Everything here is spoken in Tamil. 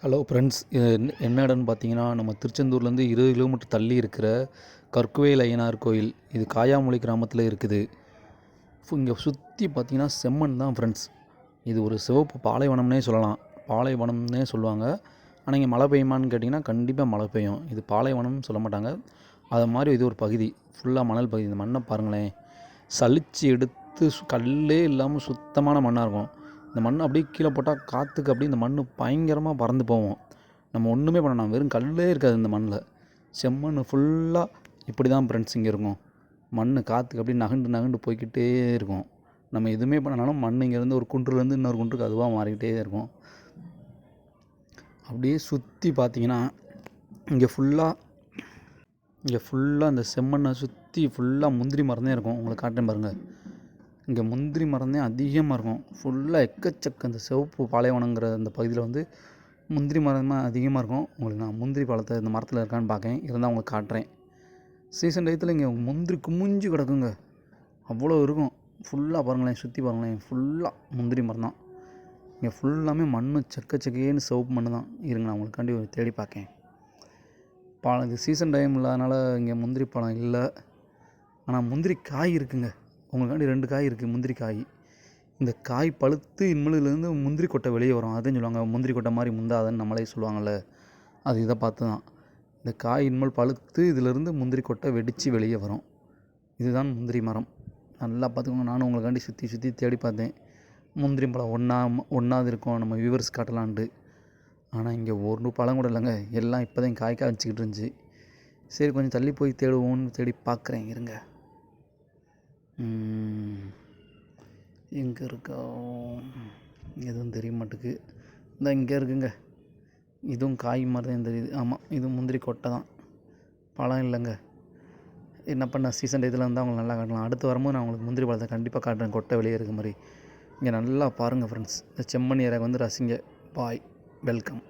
ஹலோ ஃப்ரெண்ட்ஸ், இது என்ன இடம்னு பார்த்தீங்கன்னா, நம்ம திருச்செந்தூர்லேருந்து 20 கிலோமீட்டர் தள்ளி இருக்கிற கற்குவேல் ஐயனார் கோயில். இது காயாமொழி கிராமத்தில் இருக்குது. இங்கே சுற்றி பார்த்தீங்கன்னா செம்மண் தான் ஃப்ரெண்ட்ஸ். இது ஒரு சிவப்பு பாலைவனம்னே சொல்லலாம். பாலைவனம்னே சொல்லுவாங்க. ஆனால் இங்கே மழை பெய்யுமான்னு கேட்டிங்கன்னா கண்டிப்பாக மழை பெய்யும். இது பாலைவனம்னு சொல்ல மாட்டாங்க. அது மாதிரி இது ஒரு பகுதி ஃபுல்லாக மணல் பகுதி. இந்த மண்ணை பாருங்களேன், சலிச்சு எடுத்து கல்லே இல்லாமல் சுத்தமான மண்ணாக இருக்கும். இந்த மண் அப்படியே கீழே போட்டால் காற்றுக்கு அப்படியே இந்த மண் பயங்கரமாக பறந்து போவோம். நம்ம ஒன்றுமே பண்ணலாம், வெறும் கல்லே இருக்காது இந்த மண்ணில். செம்மண் ஃபுல்லாக இப்படி தான் ஃப்ரெண்ட்ஸ் இங்கே இருக்கும். மண் காற்றுக்கு அப்படியே நகண்டு நகண்டு போய்க்கிட்டே இருக்கும். நம்ம எதுவுமே பண்ணனாலும் மண் இங்கேருந்து ஒரு குன்றுலேருந்து இன்னொரு குன்றுக்கு அதுவாக மாறிக்கிட்டே இருக்கும். அப்படியே சுற்றி பார்த்தீங்கன்னா இங்கே ஃபுல்லாக இந்த செம்மண்ணை சுற்றி ஃபுல்லாக முந்திரி மரம் தான் இருக்கும். உங்களுக்கு காட்டுறேன் பாருங்கள். இங்கே முந்திரி மரம் தான் அதிகமாக இருக்கும். ஃபுல்லாக எக்கச்சக்க இந்த சிவப்பு பாலைவனங்கிற அந்த பகுதியில் முந்திரி மரம் தான் அதிகமாக இருக்கும். உங்களுக்கு நான் முந்திரி பழத்தை இந்த மரத்தில் இருக்கான்னு பார்க்கேன், இருந்தால் உங்களுக்கு காட்டுறேன். சீசன் டயத்தில் இங்கே முந்திரி குமிஞ்சு கிடக்குங்க, அவ்வளோ இருக்கும். ஃபுல்லாக பாருங்களேன், சுற்றி பாருங்களேன், ஃபுல்லாக முந்திரி மரம் தான். இங்கே ஃபுல்லாமே மண் செக்கேன்னு சிவப்பு மண் தான். இருங்க, நான் உங்களுக்காண்டி தேடி பார்க்கேன். இது சீசன் டைம் இல்லாதனால இங்கே முந்திரி பழம் இல்லை. ஆனால் முந்திரி காய் இருக்குங்க. உங்களுக்காண்டி 2 காய் இருக்குது, முந்திரி காய். இந்த காய் பழுத்து இனிமேலேருந்து முந்திரி கொட்டை வெளியே வரும். அதுன்னு சொல்லுவாங்க, முந்திரி கொட்டை மாதிரி முந்தாதன்னு நம்மளே சொல்லுவாங்கள்ல, அது இதை பார்த்து தான். இந்த காய் இனிமேல் பழுத்து இதிலேருந்து முந்திரி கொட்டை வெடித்து வெளியே வரும். இதுதான் முந்திரி மரம். நல்லா பார்த்துக்கோங்க. நானும் உங்களுக்காண்டி சுற்றி தேடி பார்த்தேன். முந்திரி பழம் ஒன்றாவது இருக்கும் நம்ம வியூவர்ஸ் காட்டலான்ட்டு. ஆனால் இங்கே ஒரு பழம் கூட இல்லைங்க. எல்லாம் இப்போ தான் காய்க்காய் வச்சுக்கிட்டு இருந்துச்சு. சரி, கொஞ்சம் தள்ளி போய் தேடுவோன்னு தேடி பார்க்குறேன். இருங்க, எங்கே இருக்கா எதுவும் தெரிய மாட்டுக்கு. இந்த இங்கே இருக்குங்க. இதுவும் காய் மாதிரி தான் தெரியுது. ஆமாம், இதுவும் முந்திரி கொட்டை தான், பழம் இல்லைங்க. என்ன பண்ண, சீசன் டயத்தில் இருந்தால் அவங்களுக்கு நல்லா காட்டலாம். அடுத்து வரும்போது நான் உங்களுக்கு முந்திரி பழத்தை கண்டிப்பாக காட்டுறேன், கொட்டை வெளியே இருக்க மாதிரி. இங்கே நல்லா பாருங்கள் ஃப்ரெண்ட்ஸ். இந்த செம்மண் ஏரியாவுக்கு ரசிங்க. பாய், வெல்கம்.